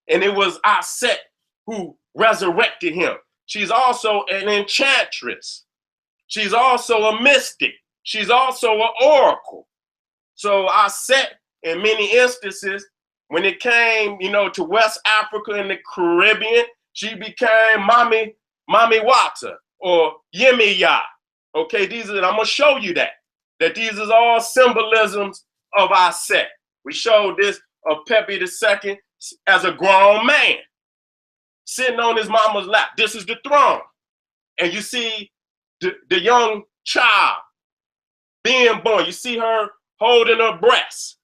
S2: And it was Aset who resurrected him. She's also an enchantress. She's also a mystic. She's also an oracle. So Aset, in many instances, when it came, to West Africa and the Caribbean, she became Mami Wata or Yemiya. Okay, I'm gonna show you that these are all symbolisms of Aset. We showed this of Pepi II as a grown man sitting on his mama's lap. This is the throne. And you see the young child being born. You see her holding her breast.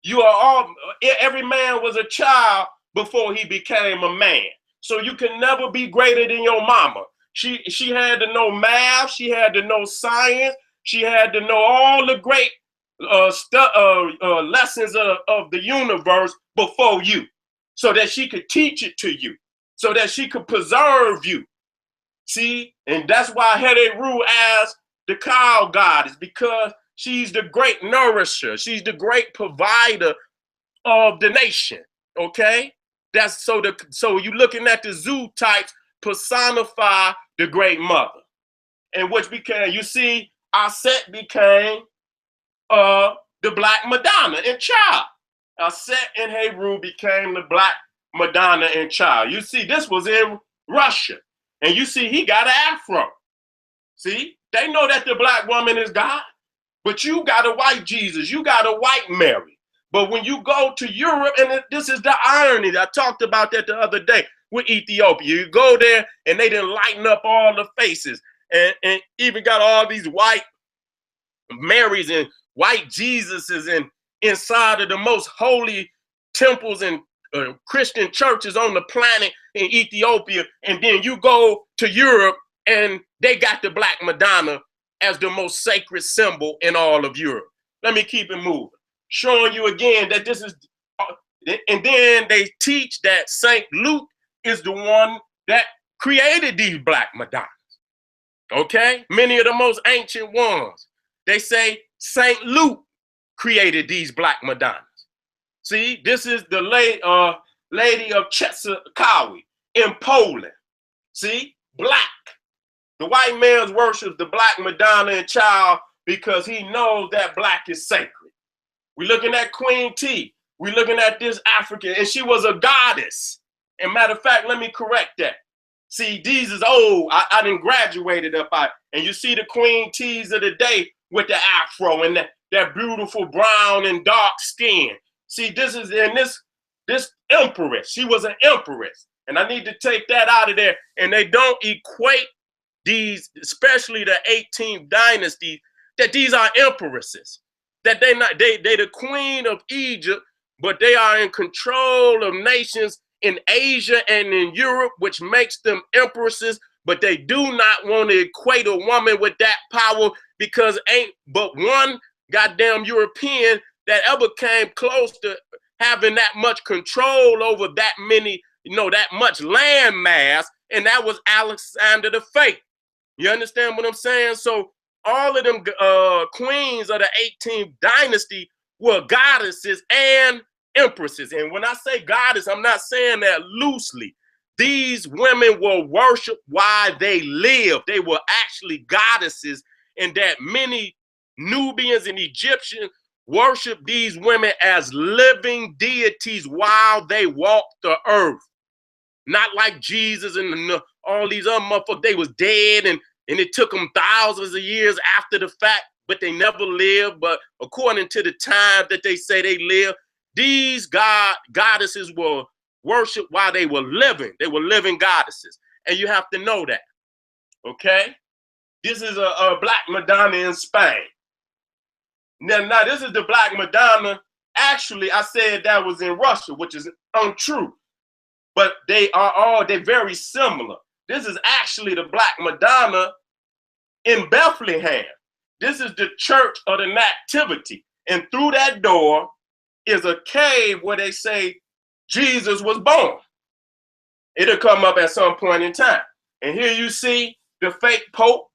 S2: Every man was a child before he became a man. So you can never be greater than your mama. She had to know math. She had to know science. She had to know all the great lessons of the universe before you, so that she could teach it to you, so that she could preserve you. See, and that's why Heru as the cow goddess, because she's the great nourisher. She's the great provider of the nation. Okay, that's so you're looking at the zoo types personify the great mother, and which became, you see, Aset became the Black Madonna and Child. Aset and Heru became the Black Madonna and Child. You see, this was in Russia, and you see he got an afro. See, they know that the black woman is God, but you got a white Jesus, you got a white Mary. But when you go to Europe, and this is the irony, I talked about that the other day with Ethiopia. You go there and they didn't lighten up all the faces, and even got all these white Marys and white Jesuses and inside of the most holy temples and Christian churches on the planet in Ethiopia, and then you go to Europe and they got the Black Madonna as the most sacred symbol in all of Europe. Let me keep it moving. Showing you again that this is, and then they teach that St. Luke is the one that created these Black Madonnas. Okay? Many of the most ancient ones. They say St. Luke created these Black Madonnas. See, this is the lady of Czestochowy in Poland. See, black. The white man worships the Black Madonna and child because he knows that black is sacred. We're looking at Queen T. We're looking at this African, and she was a goddess. And matter of fact, let me correct that. See, these is old. I done graduated up out, and you see the Queen T's of the day with the afro and that beautiful brown and dark skin. See, this is in this empress. She was an empress, and I need to take that out of there. And they don't equate these, especially the 18th dynasty, that these are empresses. That they the queen of Egypt, but they are in control of nations in Asia and in Europe, which makes them empresses, but they do not want to equate a woman with that power because ain't but one goddamn European that ever came close to having that much control over that many, that much land mass, and that was Alexander the Great. You understand what I'm saying? So all of them queens of the 18th dynasty were goddesses and empresses. And when I say goddess, I'm not saying that loosely. These women were worshipped while they lived. They were actually goddesses, and that many Nubians and Egyptians worshiped these women as living deities while they walked the earth. Not like Jesus and all these other motherfuckers. They was dead, and it took them thousands of years after the fact, but they never lived. But according to the time that they say they lived, these goddesses were worshipped while they were living. They were living goddesses. And you have to know that. Okay? This is a Black Madonna in Spain. Now this is the Black Madonna. Actually, I said that was in Russia, which is untrue. But they're very similar. This is actually the Black Madonna in Bethlehem. This is the Church of the Nativity. And through that door is a cave where they say Jesus was born. It'll come up at some point in time. And here you see the fake Pope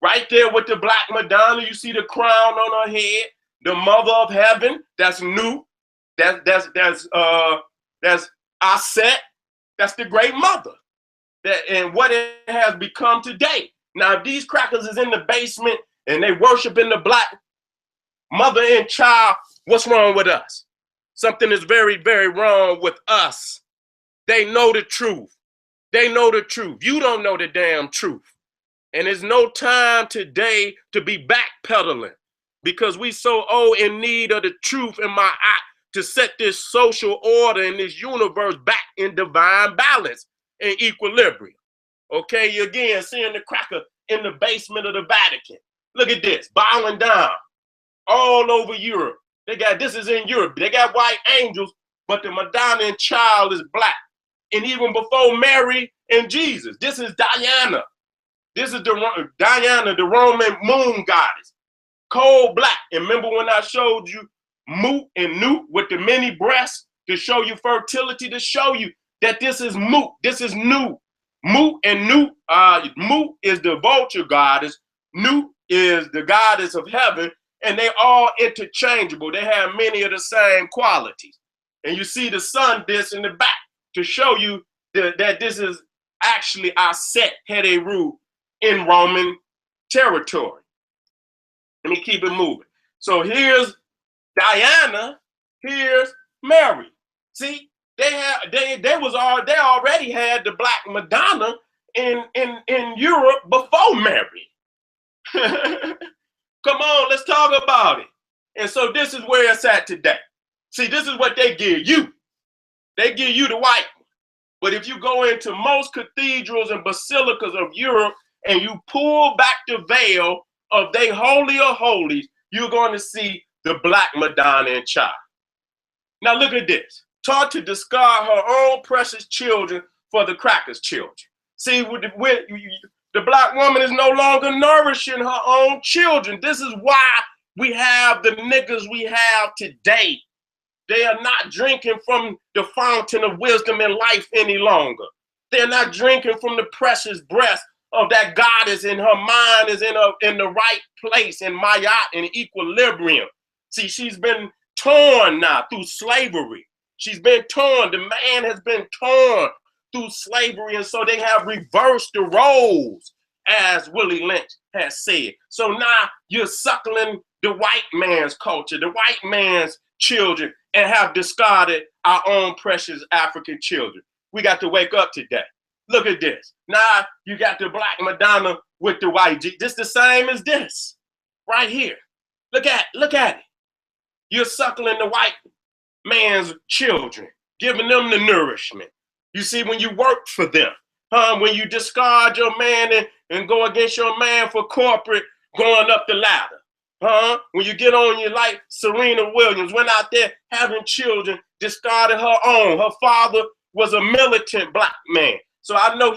S2: right there with the Black Madonna. You see the crown on her head, the Mother of Heaven. That's new. That's Aset. That's the Great Mother. And what it has become today. Now, if these crackers is in the basement and they worshiping the Black Mother and child, what's wrong with us? Something is very, very wrong with us. They know the truth. They know the truth. You don't know the damn truth. And there's no time today to be backpedaling because we so in need of the truth in my eye to set this social order in this universe back in divine balance and equilibrium. Okay, you again seeing the cracker in the basement of the Vatican. Look at this, bowing down all over Europe. This is in Europe. They got white angels, but the Madonna and child is black. And even before Mary and Jesus, this is Diana. This is Diana, the Roman moon goddess. Cold black. And remember when I showed you Moot and Newt with the many breasts to show you fertility, to show you that this is Moot. This is new. Moot and Newt. Moot is the vulture goddess. Newt is the goddess of heaven. And they all interchangeable. They have many of the same qualities. And you see the sun disk in the back to show you that this is actually Aset Heteru in Roman territory. Let me keep it moving. So here's Diana, here's Mary. See, they already had the Black Madonna in Europe before Mary. Come on, let's talk about it. And so this is where it's at today. See, this is what they give you. They give you the white one. But if you go into most cathedrals and basilicas of Europe and you pull back the veil of they holy of holies, you're going to see the Black Madonna and child. Now look at this. taught to discard her own precious children for the cracker's children. See, the black woman is no longer nourishing her own children. This is why we have the niggas we have today. They are not drinking from the fountain of wisdom and life any longer. They're not drinking from the precious breast of that goddess, and her mind is in the right place, in mayat, in equilibrium. See, she's been torn now through slavery. She's been torn. The man has been torn through slavery, and so they have reversed the roles, as Willie Lynch has said. So now you're suckling the white man's culture, the white man's children, and have discarded our own precious African children. We got to wake up today. Look at this. Now you got the black Madonna with the white G. This the same as this right here. Look at it. You're suckling the white man's children, giving them the nourishment. You see, when you work for them, when you discard your man and go against your man for corporate going up the ladder, when you get on your like Serena Williams, went out there having children, discarded her own. Her father was a militant black man. So I know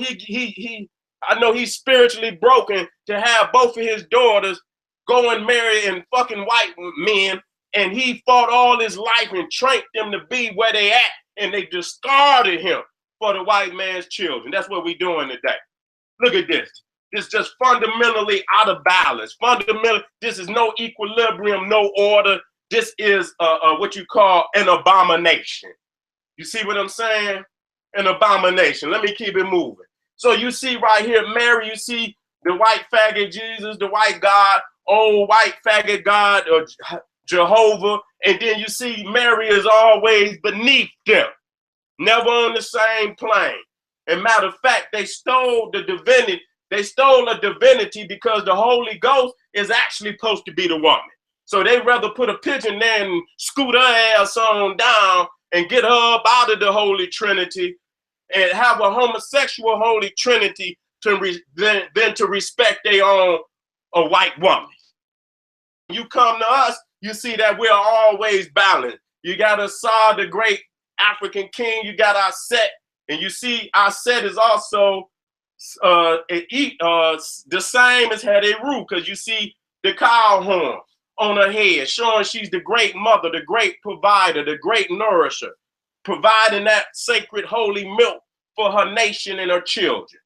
S2: he's spiritually broken to have both of his daughters go and marry and fucking white men, and he fought all his life and trained them to be where they at, and they discarded him for the white man's children. That's what we're doing today. Look at this. This is just fundamentally out of balance. Fundamentally, this is no equilibrium, no order. This is what you call an abomination. You see what I'm saying? An abomination. Let me keep it moving. So you see right here, Mary, you see the white faggot Jesus, the white God, old white faggot God, or Jehovah, and then you see Mary is always beneath them, never on the same plane. And matter of fact, they stole the divinity. They stole a divinity because the Holy Ghost is actually supposed to be the woman. So they rather put a pigeon there and scoot her ass on down and get her up out of the Holy Trinity and have a homosexual Holy Trinity than to respect their own a white woman. You come to us, you see that we're always balanced. You got Assad, the great African king. You got our Set, and you see our Set is also the same as Heru, because you see the cow horn on her head, showing she's the great mother, the great provider, the great nourisher, providing that sacred holy milk for her nation and her children.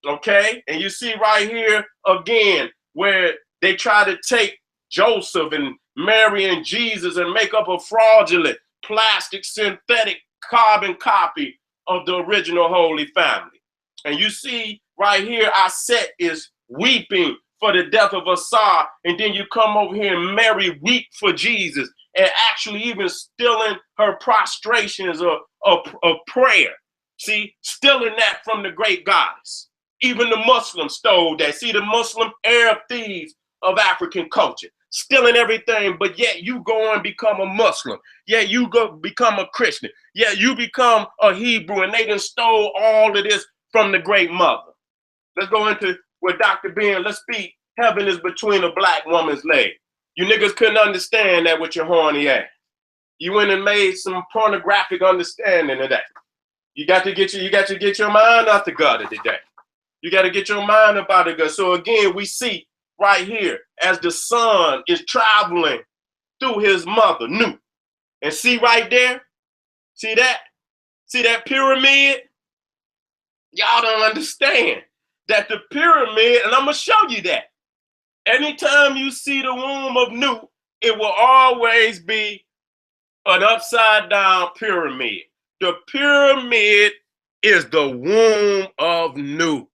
S2: Okay? And you see right here again where they try to take Joseph and Mary and Jesus and make up a fraudulent, plastic, synthetic, carbon copy of the original Holy Family. And you see right here, our Set is weeping for the death of Assad, and then you come over here and Mary weep for Jesus, and actually even stealing her prostrations of prayer. See, stealing that from the great goddess. Even the Muslims stole that. See, the Muslim Arab thieves of African culture, stealing everything, but yet you go and become a Muslim. Yeah, you go become a Christian. Yeah, you become a Hebrew, and they done stole all of this from the great mother. Let's go into with Dr. Ben. Let's speak. Heaven is between a black woman's legs. You niggas couldn't understand that with your horny ass. You went and made some pornographic understanding of that. You got to get your mind out the gutter today. You got to get your mind up out the gutter. So again, we see right here as the son is traveling through his mother, Nu. And see right there? See that? See that pyramid? Y'all don't understand that the pyramid, and I'm going to show you that. Anytime you see the womb of Nu, it will always be an upside down pyramid. The pyramid is the womb of Nu.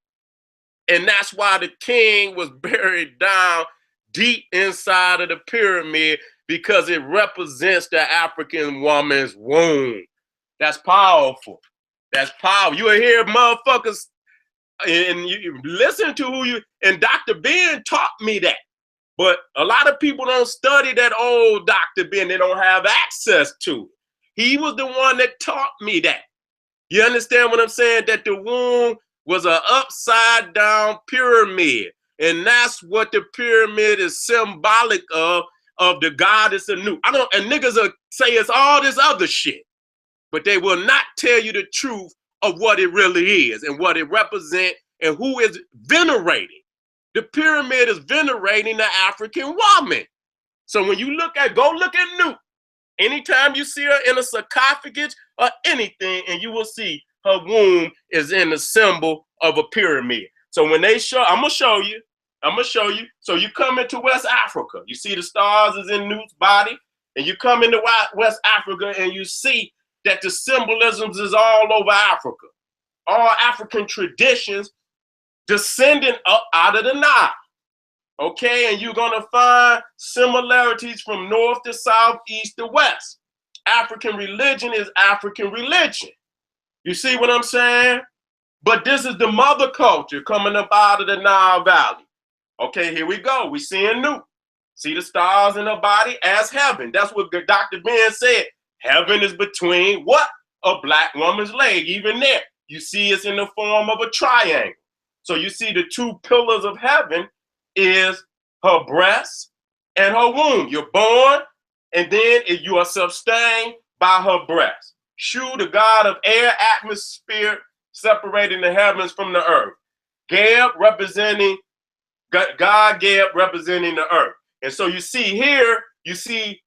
S2: And that's why the king was buried down deep inside of the pyramid, because it represents the African woman's womb. That's powerful. That's powerful. You will hear motherfuckers, and you listen to who you, and Dr. Ben taught me that. But a lot of people don't study that old Dr. Ben. They don't have access to it. He was the one that taught me that. You understand what I'm saying? That the womb was an upside down pyramid. And that's what the pyramid is symbolic of the goddess of Nu. And niggas will say it's all this other shit. but they will not tell you the truth of what it really is and what it represents and who is venerating. The pyramid is venerating the African woman. So when you go look at Newt. Anytime you see her in a sarcophagus or anything, and you will see her womb is in the symbol of a pyramid. So when they show, I'm gonna show you. So you come into West Africa, you see the stars is in Newt's body, and you come into West Africa and you see that the symbolisms is all over Africa. All African traditions descending up out of the Nile. Okay, and you're gonna find similarities from north to south, east to west. African religion is African religion. You see what I'm saying? But this is the mother culture coming up out of the Nile Valley. Okay, here we go. We seeing Newt. See the stars in her body as heaven. That's what Dr. Ben said. Heaven is between what? A black woman's leg. Even there, you see it's in the form of a triangle. So you see the two pillars of heaven is her breast and her womb. You're born, and then you are sustained by her breast. Shu, the god of air, atmosphere, separating the heavens from the earth. Geb representing God, Geb representing the earth. And so you see here, you see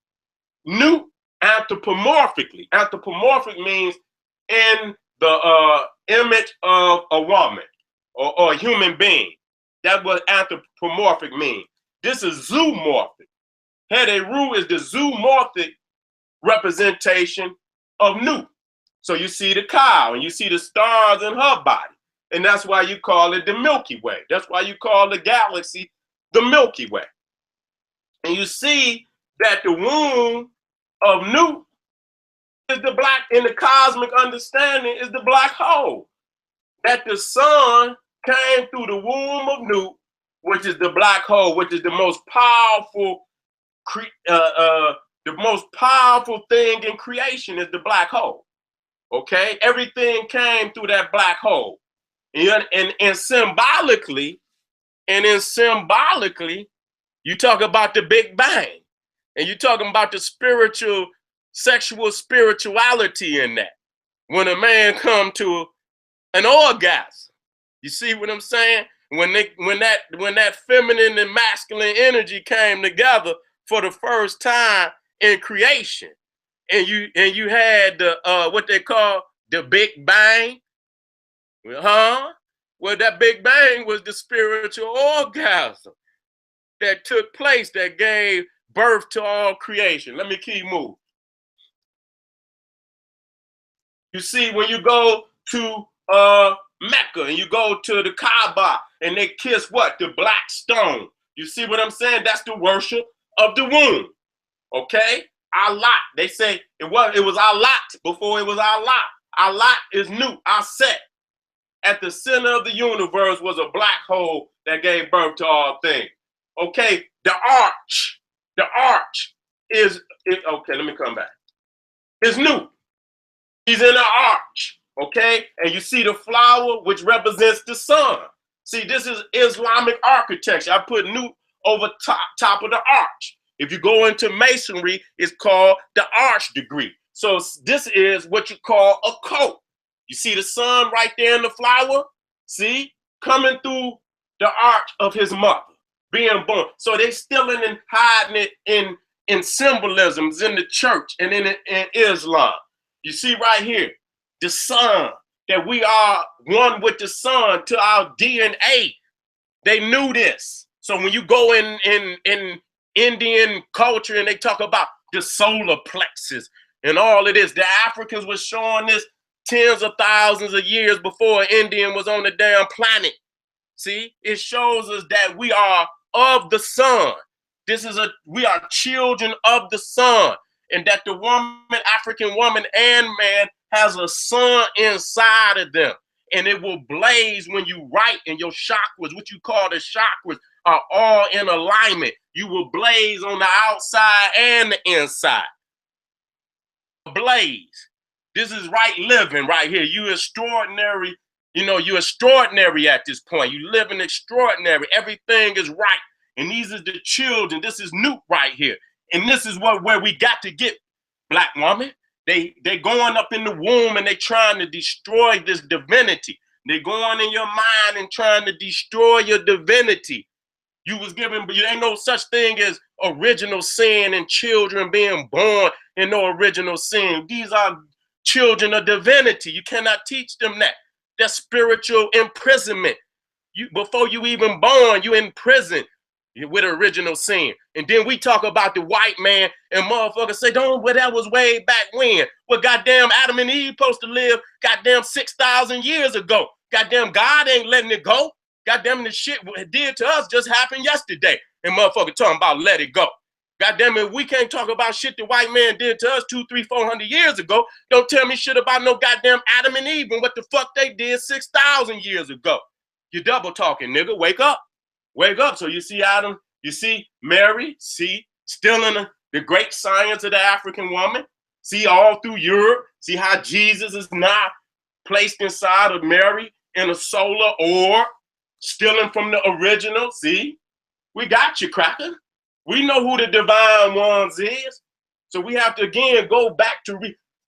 S2: Newt anthropomorphically. Anthropomorphic means in the image of a woman or a human being. That's what anthropomorphic means. This is zoomorphic. Heteru is the zoomorphic representation of Newt. So you see the cow and you see the stars in her body. And that's why you call it the Milky Way. That's why you call the galaxy the Milky Way. And you see that the womb of Newt is the black, in the cosmic understanding, is the black hole. That the sun came through the womb of Newt, which is the black hole, which is the most powerful, thing in creation is the black hole. Okay, everything came through that black hole, and symbolically, you talk about the Big Bang, and you're talking about the sexual spirituality in that. When a man come to an orgasm, you see what I'm saying? When that feminine and masculine energy came together for the first time in creation, and you had the what they call the Big Bang, Well, that Big Bang was the spiritual orgasm that took place that gave birth to all creation. Let me keep moving. You see, when you go to Mecca and you go to the Kaaba and they kiss what? The black stone. You see what I'm saying? That's the worship of the womb. Okay? Allah. They say it was Allah before it was Allah. Allah is new. Aset. At the center of the universe was a black hole that gave birth to all things. Okay, the arch is okay, let me come back. It's new. He's in the arch, okay? And you see the flower, which represents the sun. See, this is Islamic architecture. I put Newt over top of the arch. If you go into masonry, it's called the arch degree. So this is what you call a coat. You see the sun right there in the flower? See? Coming through the arch of his mother, being born. So they still hiding it in symbolisms in the church and in Islam. You see right here, the sun, that we are one with the sun to our DNA. They knew this. So when you go in Indian culture and they talk about the solar plexus and all of this, the Africans were showing this tens of thousands of years before an Indian was on the damn planet. See, it shows us that we are of the sun. We are children of the sun, and that the woman, African woman and man, has a sun inside of them, and it will blaze when you write, and your chakras, what you call the chakras, are all in alignment. You will blaze on the outside and the inside. Blaze. This is right living right here. You extraordinary, you're extraordinary at this point. You live in extraordinary. Everything is right. And these are the children. This is Newt right here. And this is where we got to get, black woman. They going up in the womb and they trying to destroy this divinity. They going in your mind and trying to destroy your divinity. You was given, but there ain't no such thing as original sin and children being born in no original sin. These are children of divinity. You cannot teach them that. That's spiritual imprisonment. Before you even born, you in prison with original sin. And then we talk about the white man and motherfuckers say, don't, well, that was way back when. Well, goddamn, Adam and Eve supposed to live goddamn 6,000 years ago. Goddamn, God ain't letting it go. Goddamn, the shit it did to us just happened yesterday. And motherfucker talking about let it go. Goddamn it, we can't talk about shit the white man did to us 200, 300, 400 years ago. Don't tell me shit about no goddamn Adam and Eve and what the fuck they did 6,000 years ago. You double talking, nigga. Wake up. Wake up. So you see Adam, you see Mary, see still in the great science of the African woman. See all through Europe. See how Jesus is not placed inside of Mary in a solar orb, stealing from the original. See, we got you, cracker. We know who the divine ones is. So we have to, again, go back to,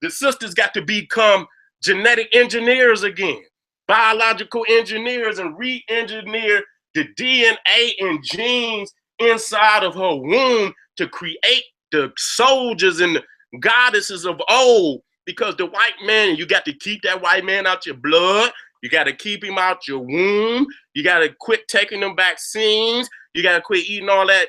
S2: the sisters got to become genetic engineers again, biological engineers, and re-engineer the DNA and genes inside of her womb to create the soldiers and the goddesses of old. Because the white man, you got to keep that white man out your blood. You got to keep him out your womb. You got to quit taking them vaccines. You got to quit eating all that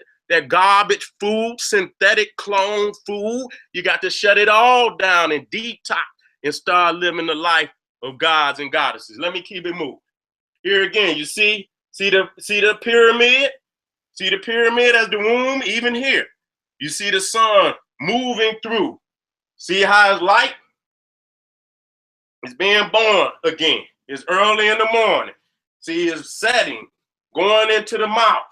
S2: garbage food, synthetic clone food. You got to shut it all down and detox and start living the life of gods and goddesses. Let me keep it moving. Here again, you see the pyramid? See the pyramid as the womb? Even here, you see the sun moving through. See how it's light? It's being born again. It's early in the morning. See, it's setting, going into the mouth.